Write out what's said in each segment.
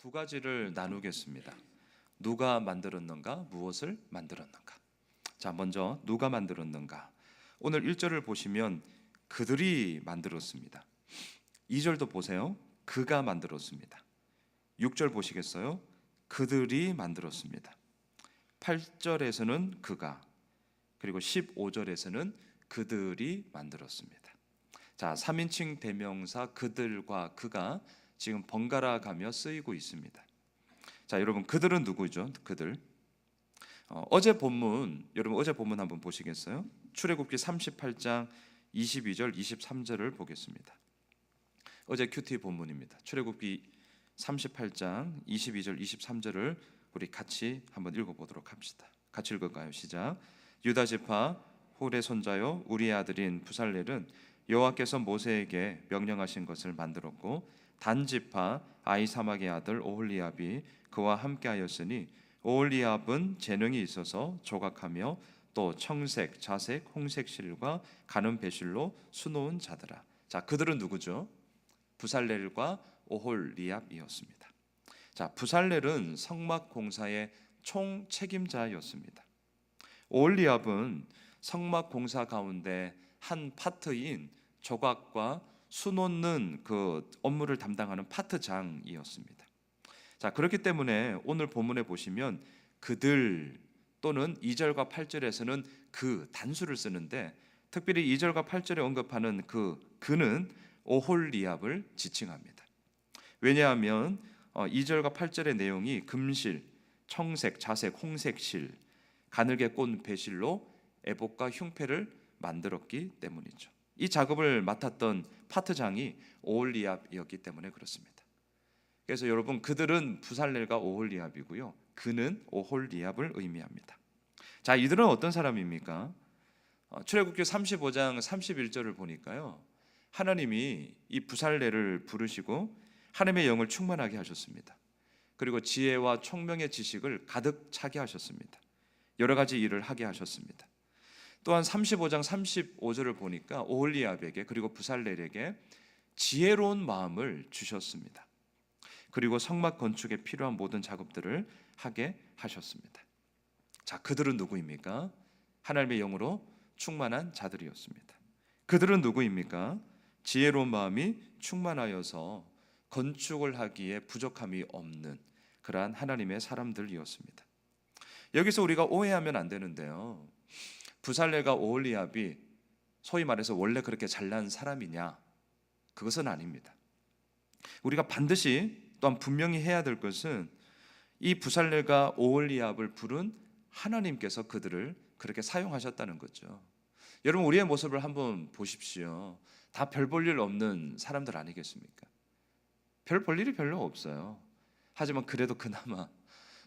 두 가지를 나누겠습니다. 누가 만들었는가, 무엇을 만들었는가. 자, 먼저 누가 만들었는가. 오늘 1절을 보시면 그들이 만들었습니다. 2절도 보세요. 그가 만들었습니다. 6절 보시겠어요? 그들이 만들었습니다. 8절에서는 그가, 그리고 15절에서는 그들이 만들었습니다. 자, 3인칭 대명사 그들과 그가 지금 번갈아 가며 쓰이고 있습니다. 자, 여러분, 그들은 누구죠? 그들. 여러분 어제 본문 한번 보시겠어요? 출애굽기 38장 22절 23절을 보겠습니다. 어제 큐티 본문입니다. 출애굽기 38장 22절 23절을 우리 같이 한번 읽어보도록 합시다. 같이 읽을까요? 시작. 유다 지파 홀의 손자요 우리의 아들인 부살렐은 여호와께서 모세에게 명령하신 것을 만들었고, 단 지파 아히사막의 아들 오홀리압이 그와 함께하였으니 오홀리압은 재능이 있어서 조각하며 또 청색, 자색, 홍색 실과 가는 배실로 수놓은 자더라. 자, 그들은 누구죠? 부살렐과 오홀리압이었습니다. 자, 부살렐은 성막 공사의 총 책임자였습니다. 오홀리압은 성막 공사 가운데 한 파트인 조각과 수놓는 그 업무를 담당하는 파트장이었습니다. 자, 그렇기 때문에 오늘 본문에 보시면 그들 또는 2절과 8절에서는 그 단수를 쓰는데, 특별히 2절과 8절에 언급하는 그는 오홀리압을 지칭합니다. 왜냐하면 2절과 8절의 내용이 금실, 청색, 자색, 홍색 실, 가늘게 꼰 배실로 에봇과 흉패를 만들었기 때문이죠. 이 작업을 맡았던 파트장이 오홀리압이었기 때문에 그렇습니다. 그래서 여러분, 그들은 부살렐과 오홀리압이고요, 그는 오홀리압을 의미합니다. 자, 이들은 어떤 사람입니까? 출애굽기 35장 31절을 보니까요, 하나님이 이 부살렐을 부르시고 하나님의 영을 충만하게 하셨습니다. 그리고 지혜와 총명의 지식을 가득 차게 하셨습니다. 여러 가지 일을 하게 하셨습니다. 또한 35장 35절을 보니까 오홀리압에게 그리고 부살렐에게 지혜로운 마음을 주셨습니다. 그리고 성막 건축에 필요한 모든 작업들을 하게 하셨습니다. 자, 그들은 누구입니까? 하나님의 영으로 충만한 자들이었습니다. 그들은 누구입니까? 지혜로운 마음이 충만하여서 건축을 하기에 부족함이 없는 그러한 하나님의 사람들이었습니다. 여기서 우리가 오해하면 안 되는데요, 부살렐과 오홀리압이 소위 말해서 원래 그렇게 잘난 사람이냐? 그것은 아닙니다. 우리가 반드시 또한 분명히 해야 될 것은 이 부살렐과 오홀리압을 부른 하나님께서 그들을 그렇게 사용하셨다는 거죠. 여러분, 우리의 모습을 한번 보십시오. 다 별 볼 일 없는 사람들 아니겠습니까? 별 볼 일이 별로 없어요. 하지만 그래도 그나마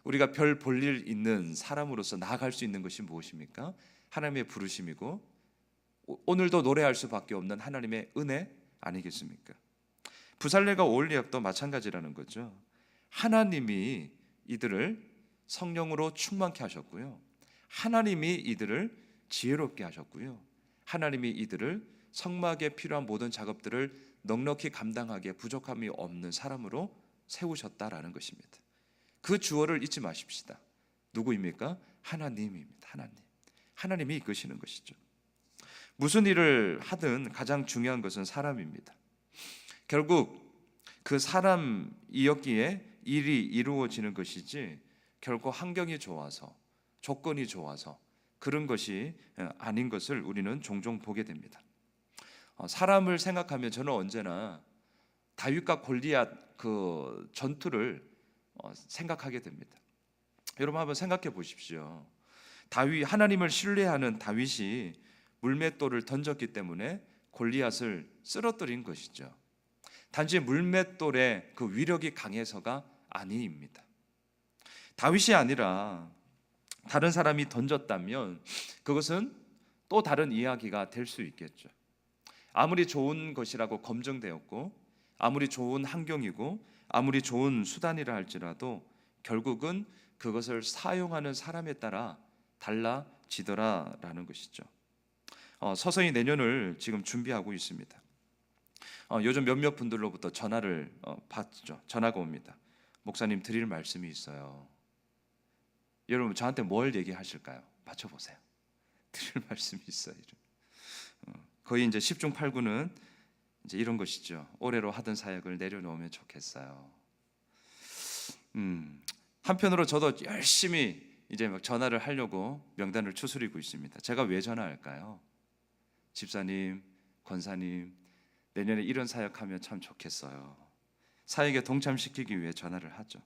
우리가 별 볼 일 있는 사람으로서 나아갈 수 있는 것이 무엇입니까? 하나님의 부르심이고 오늘도 노래할 수밖에 없는 하나님의 은혜 아니겠습니까? 부살렐과 오홀리압도 마찬가지라는 거죠. 하나님이 이들을 성령으로 충만케 하셨고요, 하나님이 이들을 지혜롭게 하셨고요, 하나님이 이들을 성막에 필요한 모든 작업들을 넉넉히 감당하기에 부족함이 없는 사람으로 세우셨다라는 것입니다. 그 주어를 잊지 마십시다. 누구입니까? 하나님입니다. 하나님이 이끄시는 것이죠. 무슨 일을 하든 가장 중요한 것은 사람입니다. 결국 그 사람이었기에 일이 이루어지는 것이지, 결코 환경이 좋아서 조건이 좋아서 그런 것이 아닌 것을 우리는 종종 보게 됩니다. 사람을 생각하면 저는 언제나 다윗과 골리앗 그 전투를 생각하게 됩니다. 여러분, 한번 생각해 보십시오. 하나님을 신뢰하는 다윗이 물맷돌을 던졌기 때문에 골리앗을 쓰러뜨린 것이죠. 단지 물맷돌의 그 위력이 강해서가 아니입니다. 다윗이 아니라 다른 사람이 던졌다면 그것은 또 다른 이야기가 될 수 있겠죠. 아무리 좋은 것이라고 검증되었고, 아무리 좋은 환경이고, 아무리 좋은 수단이라 할지라도 결국은 그것을 사용하는 사람에 따라 달라지더라라는 것이죠. 서서히 내년을 지금 준비하고 있습니다. 요즘 몇몇 분들로부터 전화를 받죠. 전화가 옵니다. 목사님 드릴 말씀이 있어요. 여러분 저한테 뭘 얘기하실까요? 맞춰보세요. 드릴 말씀이 있어요. 거의 이제 10중 8구는 이제 이런 것이죠. 올해로 하던 사역을 내려놓으면 좋겠어요. 한편으로 저도 열심히 이제 막 전화를 하려고 명단을 추스리고 있습니다. 제가 왜 전화할까요? 집사님, 권사님, 내년에 이런 사역하면 참 좋겠어요. 사역에 동참시키기 위해 전화를 하죠.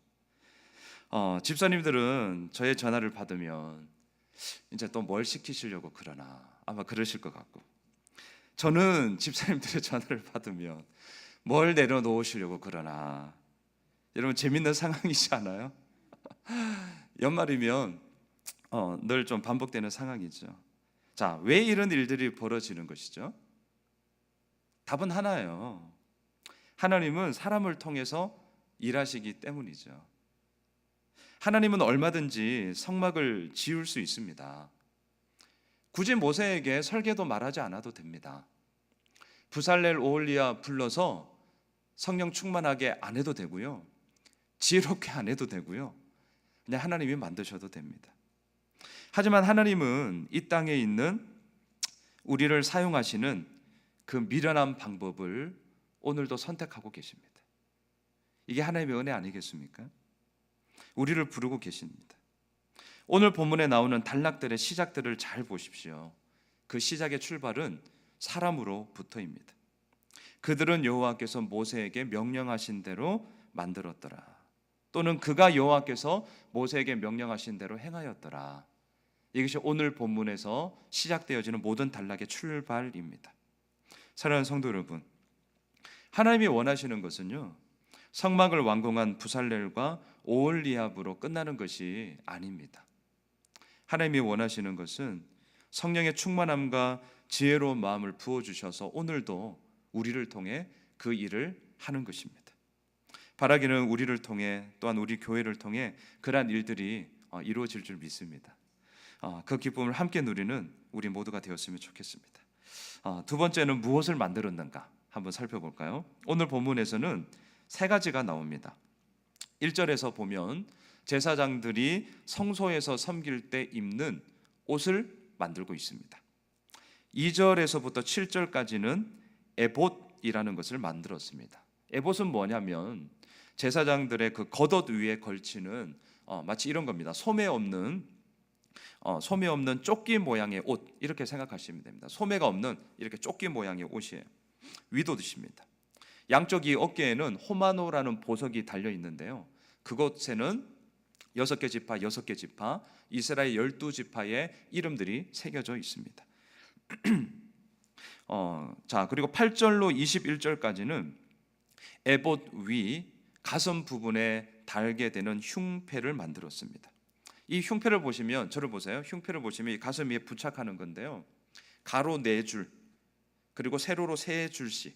집사님들은 저의 전화를 받으면 이제 또 뭘 시키시려고 그러나 아마 그러실 것 같고, 저는 집사님들의 전화를 받으면 뭘 내려놓으시려고 그러나, 여러분 재밌는 상황이지 않아요? 연말이면 늘 좀 반복되는 상황이죠. 자, 왜 이런 일들이 벌어지는 것이죠? 답은 하나예요. 하나님은 사람을 통해서 일하시기 때문이죠. 하나님은 얼마든지 성막을 지을 수 있습니다. 굳이 모세에게 설계도 말하지 않아도 됩니다. 부살렐 오홀리아 불러서 성령 충만하게 안 해도 되고요, 지혜롭게 안 해도 되고요, 그냥 하나님이 만드셔도 됩니다. 하지만 하나님은 이 땅에 있는 우리를 사용하시는 그 미련한 방법을 오늘도 선택하고 계십니다. 이게 하나님의 은혜 아니겠습니까? 우리를 부르고 계십니다. 오늘 본문에 나오는 단락들의 시작들을 잘 보십시오. 그 시작의 출발은 사람으로부터입니다. 그들은 여호와께서 모세에게 명령하신 대로 만들었더라, 또는 그가 여호와께서 모세에게 명령하신 대로 행하였더라. 이것이 오늘 본문에서 시작되어지는 모든 단락의 출발입니다. 사랑하는 성도 여러분, 하나님이 원하시는 것은요, 성막을 완공한 부살렐과 오홀리압으로 끝나는 것이 아닙니다. 하나님이 원하시는 것은 성령의 충만함과 지혜로운 마음을 부어주셔서 오늘도 우리를 통해 그 일을 하는 것입니다. 바라기는 우리를 통해, 또한 우리 교회를 통해 그러한 일들이 이루어질 줄 믿습니다. 그 기쁨을 함께 누리는 우리 모두가 되었으면 좋겠습니다. 두 번째는 무엇을 만들었는가 한번 살펴볼까요? 오늘 본문에서는 세 가지가 나옵니다. 1절에서 보면 제사장들이 성소에서 섬길 때 입는 옷을 만들고 있습니다. 2절에서부터 7절까지는 에봇이라는 것을 만들었습니다. 에봇은 뭐냐면 제사장들의 그 겉옷 위에 걸치는 마치 이런 겁니다. 소매 없는 조끼 모양의 옷, 이렇게 생각하시면 됩니다. 소매가 없는 이렇게 조끼 모양의 옷이에요. 윗옷입니다. 양쪽 이 어깨에는 호마노라는 보석이 달려 있는데요, 그곳에는 6개 지파, 6개 지파, 이스라엘 12지파의 이름들이 새겨져 있습니다. 자, 그리고 8절로 21절까지는 에봇 위 가슴 부분에 달게 되는 흉패를 만들었습니다. 이 흉패를 보시면, 저를 보세요. 흉패를 보시면 이 가슴 위에 부착하는 건데요, 가로 4줄, 그리고 세로로 3줄씩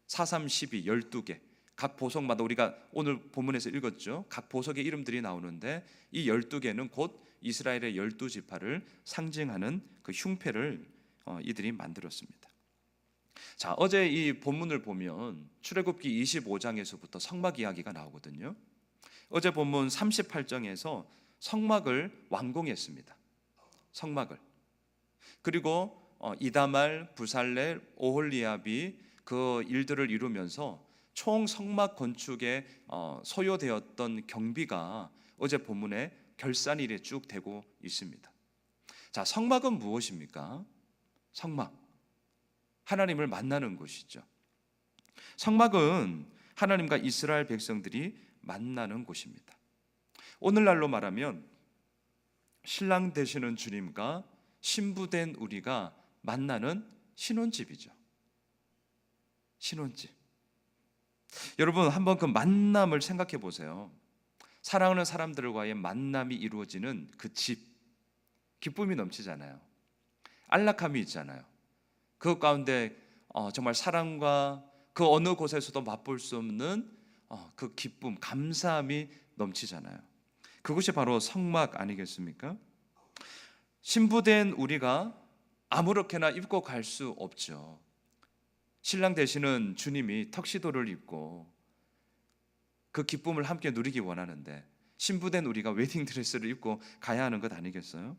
4, 3, 12, 12개, 각 보석마다 우리가 오늘 본문에서 읽었죠, 각 보석의 이름들이 나오는데 이 12개는 곧 이스라엘의 12지파를 상징하는 그 흉패를 이들이 만들었습니다. 자, 어제 이 본문을 보면 출애굽기 25장에서부터 성막 이야기가 나오거든요. 어제 본문 38장에서 성막을 완공했습니다. 성막을. 그리고 이다말, 부살렐, 오홀리압이 그 일들을 이루면서 총 성막 건축에 소요되었던 경비가 어제 본문에 결산일에 쭉 되고 있습니다. 자, 성막은 무엇입니까? 성막, 하나님을 만나는 곳이죠. 성막은 하나님과 이스라엘 백성들이 만나는 곳입니다. 오늘날로 말하면 신랑 되시는 주님과 신부된 우리가 만나는 신혼집이죠. 신혼집. 여러분 한번 그 만남을 생각해 보세요. 사랑하는 사람들과의 만남이 이루어지는 그 집, 기쁨이 넘치잖아요. 안락함이 있잖아요. 그 가운데 정말 사랑과 그 어느 곳에서도 맛볼 수 없는 그 기쁨, 감사함이 넘치잖아요. 그것이 바로 성막 아니겠습니까? 신부된 우리가 아무렇게나 입고 갈 수 없죠. 신랑 되시는 주님이 턱시도를 입고 그 기쁨을 함께 누리기 원하는데 신부된 우리가 웨딩드레스를 입고 가야 하는 것 아니겠어요?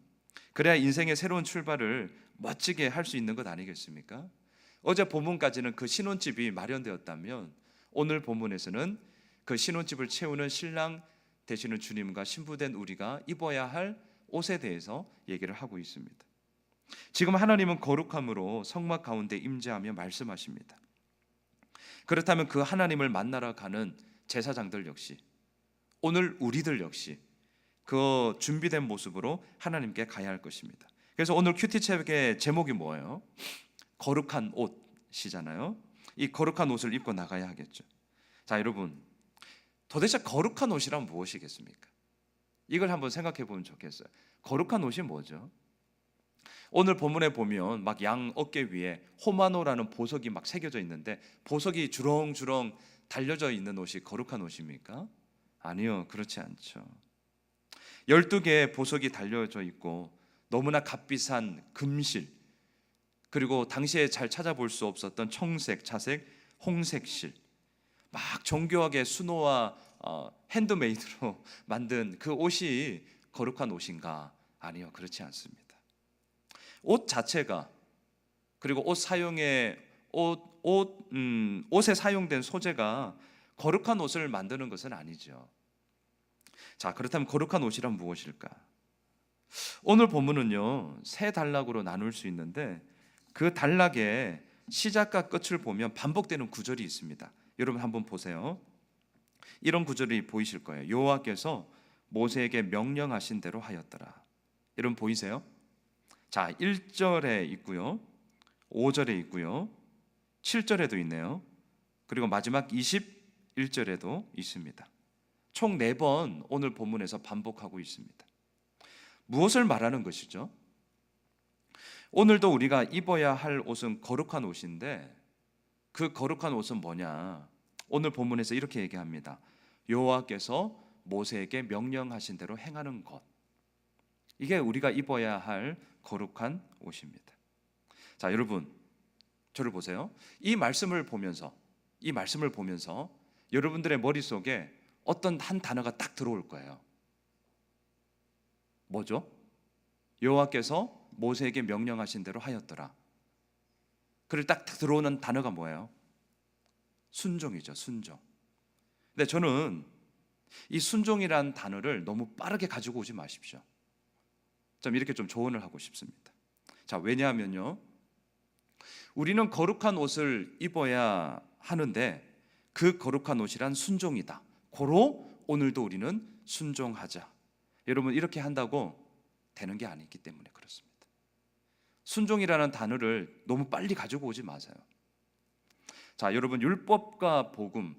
그래야 인생의 새로운 출발을 멋지게 할 수 있는 것 아니겠습니까? 어제 본문까지는 그 신혼집이 마련되었다면 오늘 본문에서는 그 신혼집을 채우는 신랑 되시는 주님과 신부된 우리가 입어야 할 옷에 대해서 얘기를 하고 있습니다. 지금 하나님은 거룩함으로 성막 가운데 임재하며 말씀하십니다. 그렇다면 그 하나님을 만나러 가는 제사장들 역시, 오늘 우리들 역시 그 준비된 모습으로 하나님께 가야 할 것입니다. 그래서 오늘 큐티책의 제목이 뭐예요? 거룩한 옷이잖아요. 이 거룩한 옷을 입고 나가야 하겠죠. 자, 여러분, 도대체 거룩한 옷이란 무엇이겠습니까? 이걸 한번 생각해 보면 좋겠어요. 거룩한 옷이 뭐죠? 오늘 본문에 보면 막 양 어깨 위에 호마노라는 보석이 막 새겨져 있는데 보석이 주렁주렁 달려져 있는 옷이 거룩한 옷입니까? 아니요, 그렇지 않죠. 12개의 보석이 달려져 있고 너무나 값비싼 금실, 그리고 당시에 잘 찾아볼 수 없었던 청색, 자색, 홍색실, 막 정교하게 수노와 핸드메이드로 만든 그 옷이 거룩한 옷인가? 아니요, 그렇지 않습니다. 옷 자체가, 그리고 옷에 사용된 소재가 거룩한 옷을 만드는 것은 아니죠. 자, 그렇다면 거룩한 옷이란 무엇일까? 오늘 본문은요, 세 단락으로 나눌 수 있는데 그 단락의 시작과 끝을 보면 반복되는 구절이 있습니다. 여러분 한번 보세요. 이런 구절이 보이실 거예요. 여호와께서 모세에게 명령하신 대로 하였더라. 여러분 보이세요? 자, 1절에 있고요, 5절에 있고요, 7절에도 있네요. 그리고 마지막 21절에도 있습니다. 총 4번 오늘 본문에서 반복하고 있습니다. 무엇을 말하는 것이죠? 오늘도 우리가 입어야 할 옷은 거룩한 옷인데 그 거룩한 옷은 뭐냐? 오늘 본문에서 이렇게 얘기합니다. 여호와께서 모세에게 명령하신 대로 행하는 것, 이게 우리가 입어야 할 거룩한 옷입니다. 자, 여러분 저를 보세요. 이 말씀을 보면서 여러분들의 머릿속에 어떤 한 단어가 딱 들어올 거예요. 뭐죠? 여호와께서 모세에게 명령하신 대로 하였더라. 그를 딱 들어오는 단어가 뭐예요? 순종이죠, 순종. 근데 저는 이 순종이라는 단어를 너무 빠르게 가지고 오지 마십시오. 좀 이렇게 좀 조언을 하고 싶습니다. 자, 왜냐하면요, 우리는 거룩한 옷을 입어야 하는데 그 거룩한 옷이란 순종이다. 고로 오늘도 우리는 순종하자. 여러분, 이렇게 한다고 되는 게 아니기 때문에 그렇습니다. 순종이라는 단어를 너무 빨리 가지고 오지 마세요. 자, 여러분, 율법과 복음,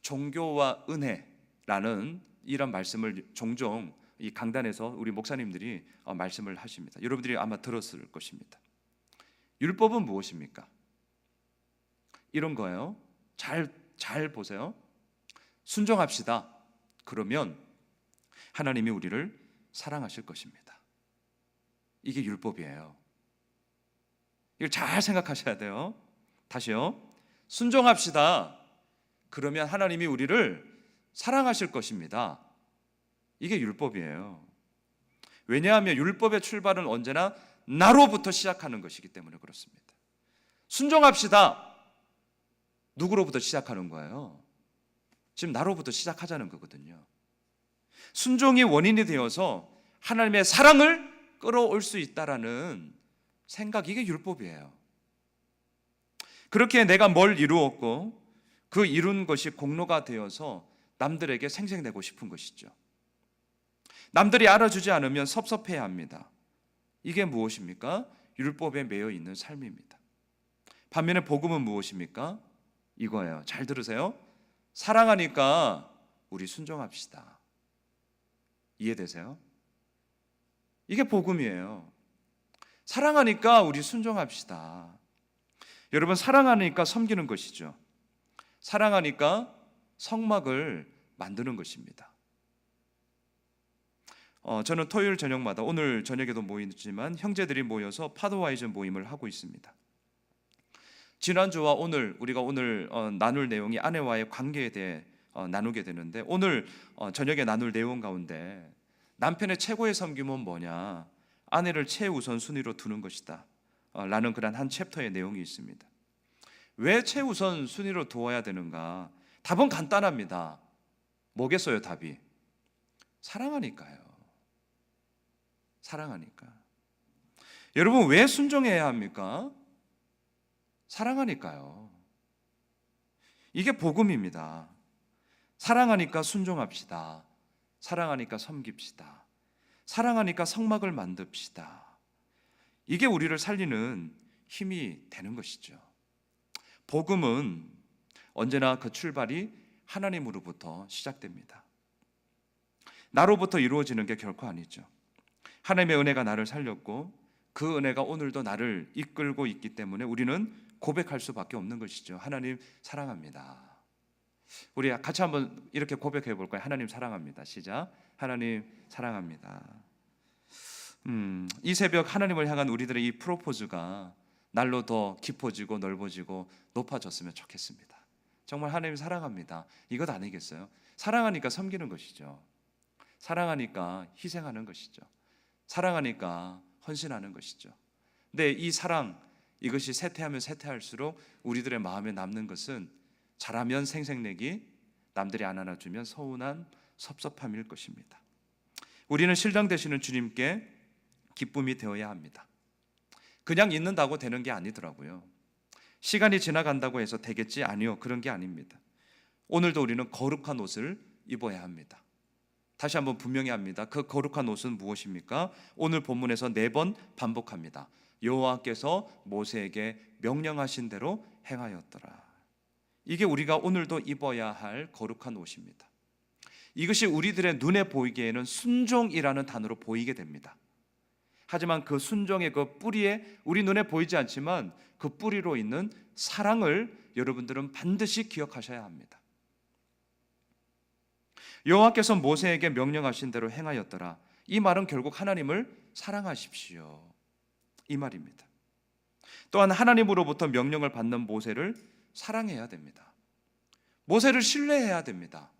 종교와 은혜라는 이런 말씀을 종종 이 강단에서 우리 목사님들이 말씀을 하십니다. 여러분들이 아마 들었을 것입니다. 율법은 무엇입니까? 이런 거예요. 잘 보세요. 순종합시다. 그러면 하나님이 우리를 사랑하실 것입니다. 이게 율법이에요. 이걸 잘 생각하셔야 돼요. 다시요. 순종합시다. 그러면 하나님이 우리를 사랑하실 것입니다. 이게 율법이에요. 왜냐하면 율법의 출발은 언제나 나로부터 시작하는 것이기 때문에 그렇습니다. 순종합시다. 누구로부터 시작하는 거예요? 지금 나로부터 시작하자는 거거든요. 순종이 원인이 되어서 하나님의 사랑을 끌어올 수 있다라는 생각, 이게 율법이에요. 그렇게 내가 뭘 이루었고 그 이룬 것이 공로가 되어서 남들에게 생색내고 싶은 것이죠. 남들이 알아주지 않으면 섭섭해야 합니다. 이게 무엇입니까? 율법에 매여 있는 삶입니다. 반면에 복음은 무엇입니까? 이거예요. 잘 들으세요. 사랑하니까 우리 순종합시다. 이해되세요? 이게 복음이에요. 사랑하니까 우리 순종합시다. 여러분, 사랑하니까 섬기는 것이죠. 사랑하니까 성막을 만드는 것입니다. 저는 토요일 저녁마다, 오늘 저녁에도 모이지만 형제들이 모여서 파도와이즈 모임을 하고 있습니다. 지난주와 오늘 우리가 나눌 내용이 아내와의 관계에 대해 나누게 되는데, 오늘 저녁에 나눌 내용 가운데 남편의 최고의 섬김은 뭐냐, 아내를 최우선 순위로 두는 것이다 라는 그런 한 챕터의 내용이 있습니다. 왜 최우선 순위로 두어야 되는가? 답은 간단합니다. 뭐겠어요 답이? 사랑하니까요. 사랑하니까. 여러분, 왜 순종해야 합니까? 사랑하니까요. 이게 복음입니다. 사랑하니까 순종합시다. 사랑하니까 섬깁시다. 사랑하니까 성막을 만듭시다. 이게 우리를 살리는 힘이 되는 것이죠. 복음은 언제나 그 출발이 하나님으로부터 시작됩니다. 나로부터 이루어지는 게 결코 아니죠. 하나님의 은혜가 나를 살렸고 그 은혜가 오늘도 나를 이끌고 있기 때문에 우리는 고백할 수밖에 없는 것이죠. 하나님 사랑합니다. 우리 같이 한번 이렇게 고백해 볼까요? 하나님 사랑합니다. 시작. 하나님 사랑합니다. 이 새벽 하나님을 향한 우리들의 이 프로포즈가 날로 더 깊어지고 넓어지고 높아졌으면 좋겠습니다. 정말 하나님 사랑합니다. 이것 아니겠어요? 사랑하니까 섬기는 것이죠. 사랑하니까 희생하는 것이죠. 사랑하니까 헌신하는 것이죠. 근데 이 사랑, 이것이 쇠퇴하면 쇠퇴할수록 우리들의 마음에 남는 것은 잘하면 생색내기, 남들이 안 안아주면 서운한 섭섭함일 것입니다. 우리는 신랑 되시는 주님께 기쁨이 되어야 합니다. 그냥 있는다고 되는 게 아니더라고요. 시간이 지나간다고 해서 되겠지? 아니요, 그런 게 아닙니다. 오늘도 우리는 거룩한 옷을 입어야 합니다. 다시 한번 분명히 합니다. 그 거룩한 옷은 무엇입니까? 오늘 본문에서 4번 반복합니다. 여호와께서 모세에게 명령하신 대로 행하였더라. 이게 우리가 오늘도 입어야 할 거룩한 옷입니다. 이것이 우리들의 눈에 보이기에는 순종이라는 단어로 보이게 됩니다. 하지만 그 순종의 그 뿌리에, 우리 눈에 보이지 않지만 그 뿌리로 있는 사랑을 여러분들은 반드시 기억하셔야 합니다. 여호와께서 모세에게 명령하신 대로 행하였더라. 이 말은 결국 하나님을 사랑하십시오, 이 말입니다. 또한 하나님으로부터 명령을 받는 모세를 사랑해야 됩니다. 모세를 신뢰해야 됩니다.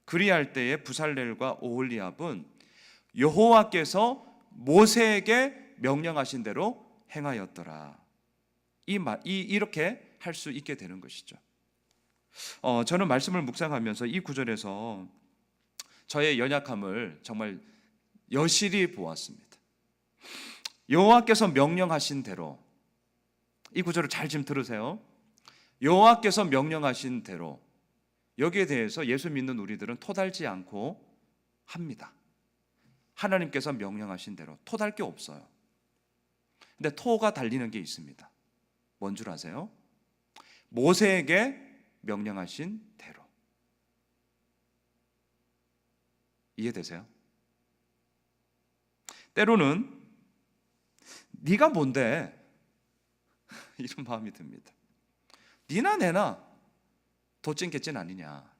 그리할 때에 부살렐과 오홀리압은 여호와께서 모세에게 명령하신 대로 행하였더라. 이렇게 할 수 있게 되는 것이죠. 저는 말씀을 묵상하면서 이 구절에서 저의 연약함을 정말 여실히 보았습니다. 여호와께서 명령하신 대로, 이 구절을 잘 좀 들으세요. 여호와께서 명령하신 대로, 여기에 대해서 예수 믿는 우리들은 토달지 않고 합니다. 하나님께서 명령하신 대로, 토달 게 없어요. 근데 토가 달리는 게 있습니다. 뭔 줄 아세요? 모세에게 명령하신 대로. 이해되세요? 때로는 네가 뭔데? 이런 마음이 듭니다. 니나 내나 도찐개찐 아니냐,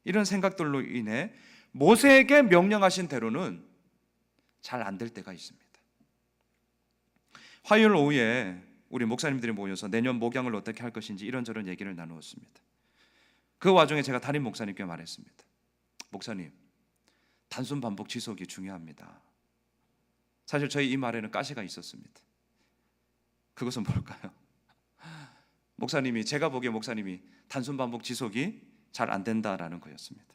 이런 생각들로 인해 모세에게 명령하신 대로는 잘 안 될 때가 있습니다. 화요일 오후에 우리 목사님들이 모여서 내년 목양을 어떻게 할 것인지 이런저런 얘기를 나누었습니다. 그 와중에 제가 담임 목사님께 말했습니다. 목사님, 단순 반복 지속이 중요합니다. 사실 저희 이 말에는 가시가 있었습니다. 그것은 뭘까요? 목사님이, 제가 보기에 목사님이 단순 반복 지속이 잘 안 된다라는 거였습니다.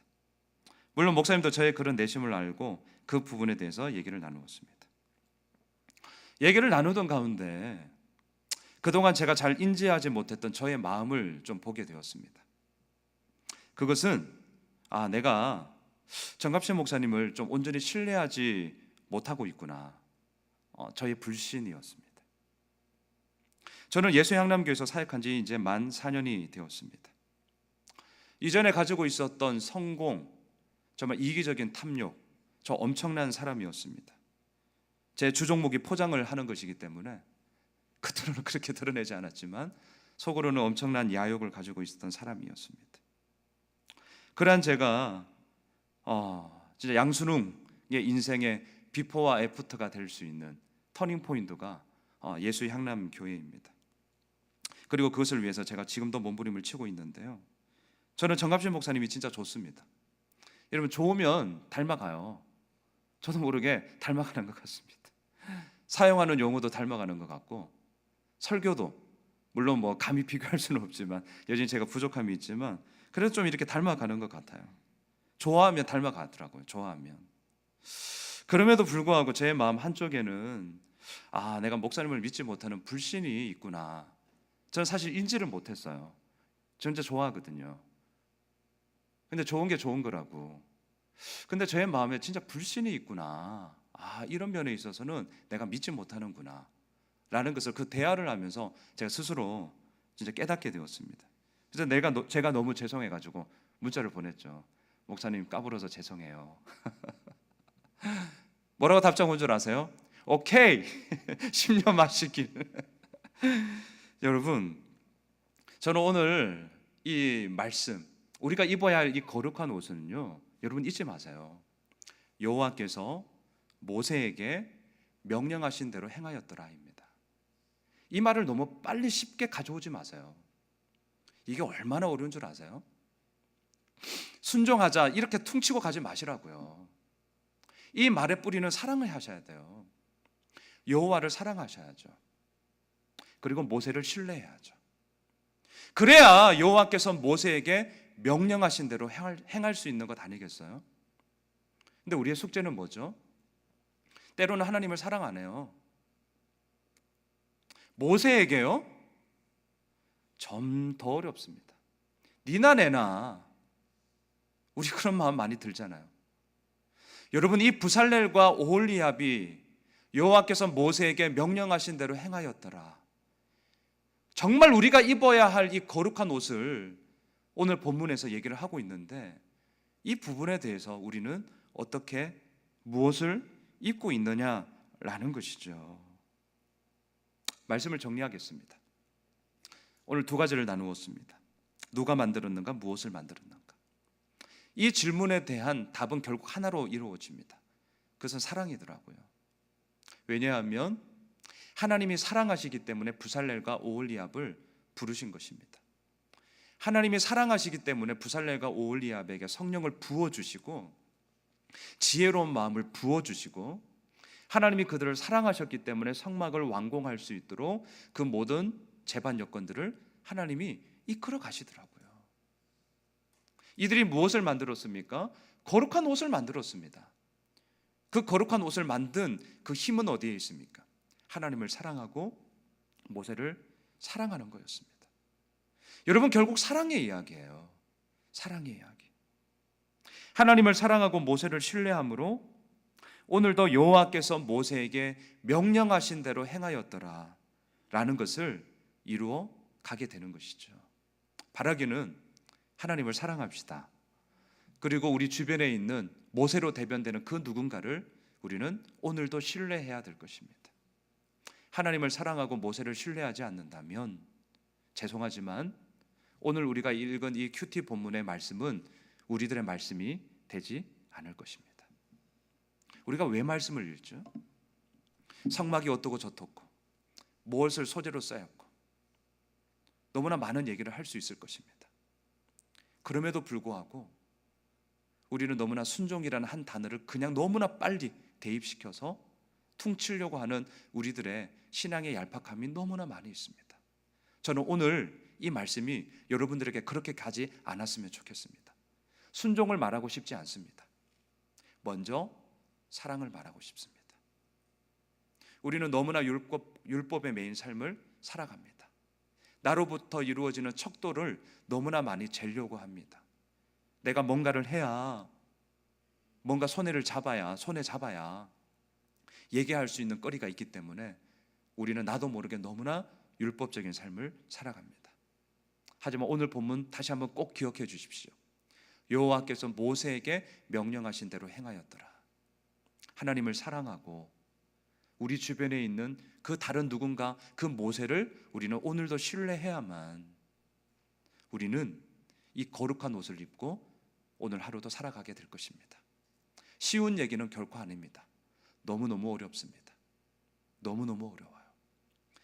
물론 목사님도 저의 그런 내심을 알고 그 부분에 대해서 얘기를 나누었습니다. 얘기를 나누던 가운데 그동안 제가 잘 인지하지 못했던 저의 마음을 좀 보게 되었습니다. 그것은 내가 정갑신 목사님을 좀 온전히 신뢰하지 못하고 있구나, 저의 불신이었습니다. 저는 예수향남교에서 사역한 지 이제 만 4년이 되었습니다. 이전에 가지고 있었던 성공, 정말 이기적인 탐욕, 저 엄청난 사람이었습니다. 제 주종목이 포장을 하는 것이기 때문에 겉으로는 그렇게 드러내지 않았지만 속으로는 엄청난 야욕을 가지고 있었던 사람이었습니다. 그러한 제가 진짜 양순웅의 인생의 비포와 애프터가 될 수 있는 터닝 포인트가 예수 향남 교회입니다. 그리고 그것을 위해서 제가 지금도 몸부림을 치고 있는데요. 저는 정갑신 목사님이 진짜 좋습니다. 여러분 좋으면 닮아가요. 저도 모르게 닮아가는 것 같습니다. 사용하는 용어도 닮아가는 것 같고 설교도 물론 뭐 감히 비교할 수는 없지만 여전히 제가 부족함이 있지만 그래도 좀 이렇게 닮아가는 것 같아요. 좋아하면 닮아가더라고요. 좋아하면. 그럼에도 불구하고 제 마음 한쪽에는 내가 목사님을 믿지 못하는 불신이 있구나. 저는 사실 인지를 못했어요. 저는 진짜 좋아하거든요. 근데 좋은 게 좋은 거라고. 근데 제 마음에 진짜 불신이 있구나. 이런 면에 있어서는 내가 믿지 못하는구나 라는 것을 그 대화를 하면서 제가 스스로 진짜 깨닫게 되었습니다. 그래서 제가 너무 죄송해가지고 문자를 보냈죠. 목사님 까불어서 죄송해요. 뭐라고 답장 온 줄 아세요? 오케이 10년 마시길. 여러분 저는 오늘 이 말씀 우리가 입어야 할 이 거룩한 옷은요, 여러분 잊지 마세요. 여호와께서 모세에게 명령하신 대로 행하였더라입니다. 이 말을 너무 빨리 쉽게 가져오지 마세요. 이게 얼마나 어려운 줄 아세요? 순종하자 이렇게 퉁치고 가지 마시라고요. 이 말의 뿌리는 사랑을 하셔야 돼요. 여호와를 사랑하셔야죠. 그리고 모세를 신뢰해야죠. 그래야 여호와께서 모세에게 명령하신 대로 행할 수 있는 것 아니겠어요? 근데 우리의 숙제는 뭐죠? 때로는 하나님을 사랑 안 해요. 모세에게요? 좀 더 어렵습니다. 니나 내나 우리 그런 마음 많이 들잖아요. 여러분 이 부살렐과 오홀리압이 여호와께서 모세에게 명령하신 대로 행하였더라. 정말 우리가 입어야 할 이 거룩한 옷을 오늘 본문에서 얘기를 하고 있는데 이 부분에 대해서 우리는 어떻게 무엇을 입고 있느냐라는 것이죠. 말씀을 정리하겠습니다. 오늘 두 가지를 나누었습니다. 누가 만들었는가, 무엇을 만들었는가. 이 질문에 대한 답은 결국 하나로 이루어집니다. 그것은 사랑이더라고요. 왜냐하면 하나님이 사랑하시기 때문에 부살렐과 오홀리압을 부르신 것입니다. 하나님이 사랑하시기 때문에 부살렐과 오홀리압에게 성령을 부어주시고 지혜로운 마음을 부어주시고 하나님이 그들을 사랑하셨기 때문에 성막을 완공할 수 있도록 그 모든 제반 여건들을 하나님이 이끌어 가시더라고요. 이들이 무엇을 만들었습니까? 거룩한 옷을 만들었습니다. 그 거룩한 옷을 만든 그 힘은 어디에 있습니까? 하나님을 사랑하고 모세를 사랑하는 거였습니다. 여러분 결국 사랑의 이야기예요. 사랑의 이야기. 하나님을 사랑하고 모세를 신뢰함으로 오늘도 여호와께서 모세에게 명령하신 대로 행하였더라 라는 것을 이루어 가게 되는 것이죠. 바라기는 하나님을 사랑합시다. 그리고 우리 주변에 있는 모세로 대변되는 그 누군가를 우리는 오늘도 신뢰해야 될 것입니다. 하나님을 사랑하고 모세를 신뢰하지 않는다면 죄송하지만 오늘 우리가 읽은 이 큐티 본문의 말씀은 우리들의 말씀이 되지 않을 것입니다. 우리가 왜 말씀을 읽죠? 성막이 어떻고 저떻고 무엇을 소재로 쌓였고 너무나 많은 얘기를 할 수 있을 것입니다. 그럼에도 불구하고 우리는 너무나 순종이라는 한 단어를 그냥 너무나 빨리 대입시켜서 퉁치려고 하는 우리들의 신앙의 얄팍함이 너무나 많이 있습니다. 저는 오늘 이 말씀이 여러분들에게 그렇게 가지 않았으면 좋겠습니다. 순종을 말하고 싶지 않습니다. 먼저 사랑을 말하고 싶습니다. 우리는 너무나 율법의 매인 삶을 살아갑니다. 나로부터 이루어지는 척도를 너무나 많이 재려고 합니다. 내가 뭔가를 해야, 뭔가 손에 잡아야 얘기할 수 있는 거리가 있기 때문에 우리는 나도 모르게 너무나 율법적인 삶을 살아갑니다. 하지만 오늘 본문 다시 한번 꼭 기억해 주십시오. 여호와께서 모세에게 명령하신 대로 행하였더라. 하나님을 사랑하고 우리 주변에 있는 그 다른 누군가, 그 모세를 우리는 오늘도 신뢰해야만 우리는 이 거룩한 옷을 입고 오늘 하루도 살아가게 될 것입니다. 쉬운 얘기는 결코 아닙니다. 너무너무 어렵습니다. 너무너무 어려워요.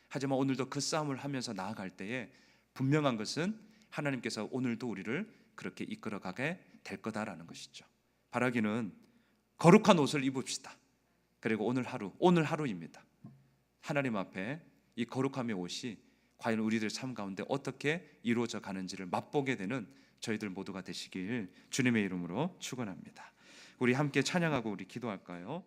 하지만 오늘도 그 싸움을 하면서 나아갈 때에 분명한 것은 하나님께서 오늘도 우리를 그렇게 이끌어가게 될 거다라는 것이죠. 바라기는 거룩한 옷을 입읍시다. 그리고 오늘 하루입니다. 하나님 앞에 이 거룩함의 옷이 과연 우리들 삶 가운데 어떻게 이루어져 가는지를 맛보게 되는 저희들 모두가 되시길 주님의 이름으로 축원합니다. 우리 함께 찬양하고 우리 기도할까요?